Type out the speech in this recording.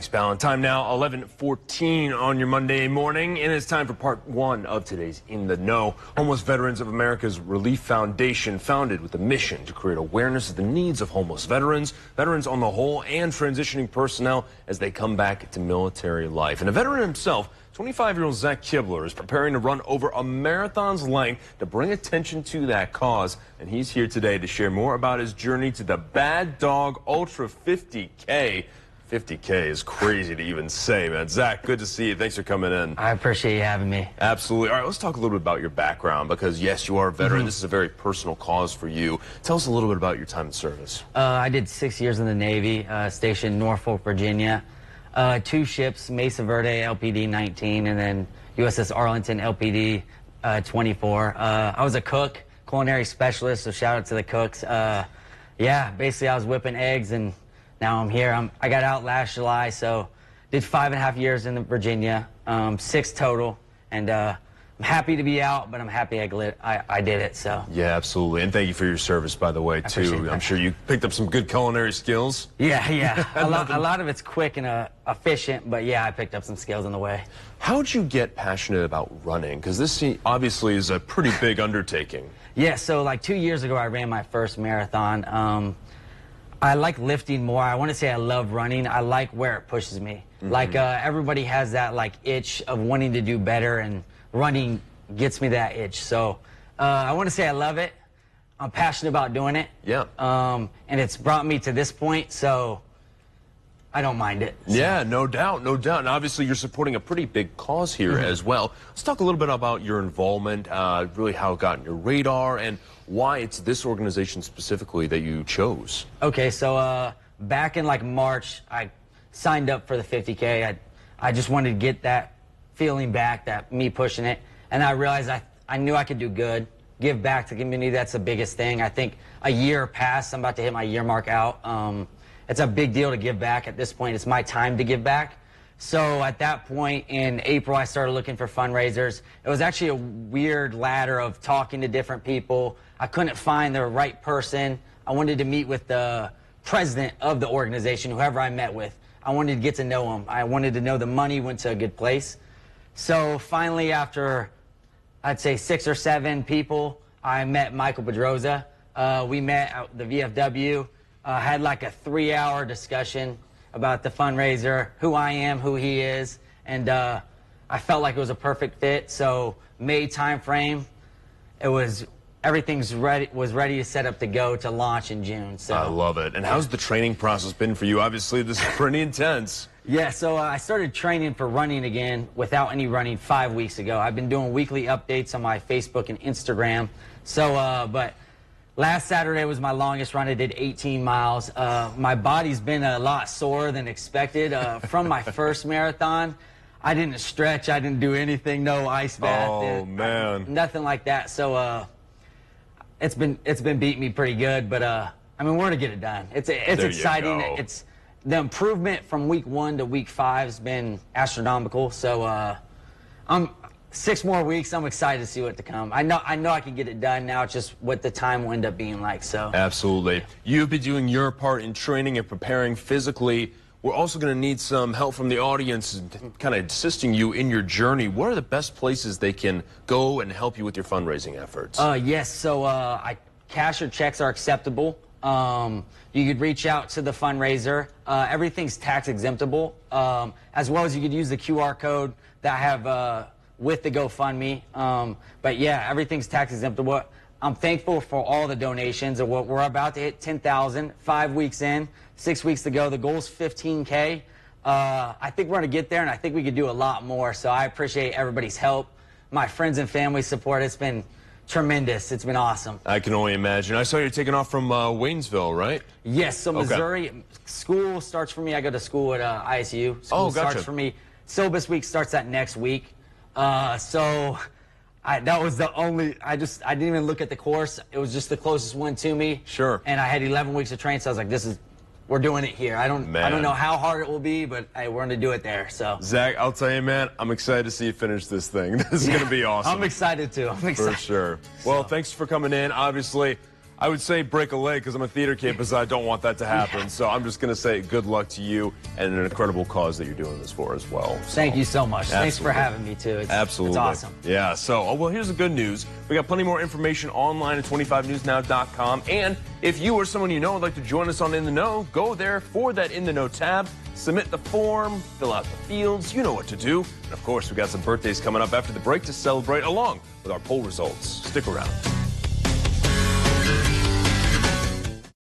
Thanks, Ballin. Time now, 11:14 on your Monday morning, and it's time for part one of today's In the Know. Homeless Veterans of America's Relief Foundation, founded with a mission to create awareness of the needs of homeless veterans, veterans on the whole, and transitioning personnel as they come back to military life. And a veteran himself, 25-year-old Zach Kibler, is preparing to run over a marathon's length to bring attention to that cause. And he's here today to share more about his journey to the Bad Dog Ultra 50K. 50K is crazy to even say, man. Zach, good to see you. Thanks for coming in. I appreciate you having me. Absolutely. All right, let's talk a little bit about your background because, yes, you are a veteran. This is a very personal cause for you. Tell us a little bit about your time in service. I did 6 years in the Navy, stationed in Norfolk, Virginia. 2 ships, Mesa Verde, LPD 19, and then USS Arlington, LPD 24. I was a cook, culinary specialist, so shout out to the cooks. Yeah, basically I was whipping eggs, and now I'm here. I got out last July, so did 5.5 years in Virginia, 6 total, and I'm happy to be out, but I'm happy I did it. So yeah, absolutely, and thank you for your service, by the way, too. I'm sure you picked up some good culinary skills. Yeah. a lot of it's quick and efficient, but yeah, I picked up some skills on the way. How'd you get passionate about running? Because this obviously is a pretty big undertaking. Yeah, so like 2 years ago, I ran my first marathon. I like lifting more. I want to say I love running. I like where it pushes me. Like everybody has that like itch of wanting to do better, and running gets me that itch. So I want to say I love it. I'm passionate about doing it. Yeah. And it's brought me to this point, so I don't mind it. So. Yeah, no doubt, no doubt. And obviously you're supporting a pretty big cause here as well. Let's talk a little bit about your involvement, really how it got on your radar, and why it's this organization specifically that you chose. Okay, so back in like March, I signed up for the 50K. I just wanted to get that feeling back, that me pushing it, and I realized I knew I could do good, give back to the community. That's the biggest thing. I think a year passed. I'm about to hit my year mark out. It's a big deal to give back at this point. It's my time to give back. So at that point in April, I started looking for fundraisers. It was actually a weird ladder of talking to different people. I couldn't find the right person. I wanted to meet with the president of the organization, whoever I met with. I wanted to get to know him. I wanted to know the money went to a good place. So finally, after I'd say 6 or 7 people, I met Michael Pedroza. We met at the VFW, had like a 3-hour discussion about the fundraiser, who I am, who he is, and I felt like it was a perfect fit. So May time frame, everything was ready to set up to go to launch in June. So I love it. And how's the training process been for you? Obviously, this is pretty intense. Yeah, so I started training for running again without any running 5 weeks ago. I've been doing weekly updates on my Facebook and Instagram. So, but last Saturday was my longest run. I did 18 miles. My body's been a lot sore than expected. From my first marathon, I didn't stretch. I didn't do anything. No ice bath. Oh, man. Nothing like that. So it's been beating me pretty good. But I mean, we're gonna get it done. It's exciting. It's the improvement from week 1 to week 5 has been astronomical. So I'm 6 more weeks. I'm excited to see what to come. I know I can get it done now. It's just what the time will end up being like. So absolutely, you've been doing your part in training and preparing physically. We're also going to need some help from the audience, kind of assisting you in your journey. What are the best places they can go and help you with your fundraising efforts? Yes, so cash or checks are acceptable. You could reach out to the fundraiser. Everything's tax exemptable, as well as you could use the QR code that I have with the GoFundMe. But yeah, everything's tax exemptable. I'm thankful for all the donations. We're about to hit 10,000, 5 weeks in, 6 weeks to go. The goal is 15K. I think we're gonna get there, and I think we could do a lot more. So I appreciate everybody's help, my friends and family support. It's been tremendous. It's been awesome. I can only imagine. I saw you're taking off from Waynesville, right? Yes, so Missouri. School starts for me. I go to school at ISU. School starts for me. Syllabus week starts that next week. So that was the only, I didn't even look at the course. It was just the closest one to me. Sure. And I had 11 weeks of training, so I was like, we're doing it here. I don't know how hard it will be, but hey, we're gonna do it there. So Zach, I'll tell you, man, I'm excited to see you finish this thing. This is gonna be awesome. I'm excited too. I'm excited. For sure. Well, thanks for coming in. Obviously, I would say break a leg because I'm a theater kid, because I don't want that to happen. So I'm just going to say good luck to you and an incredible cause that you're doing this for as well. So, thank you so much. Absolutely. Thanks for having me, too. Absolutely. It's awesome. Yeah, so, well, here's the good news. We got plenty more information online at 25newsnow.com. And if you or someone you know would like to join us on In the Know, go there for that In the Know tab, submit the form, fill out the fields. You know what to do. And, of course, we got some birthdays coming up after the break to celebrate along with our poll results. Stick around.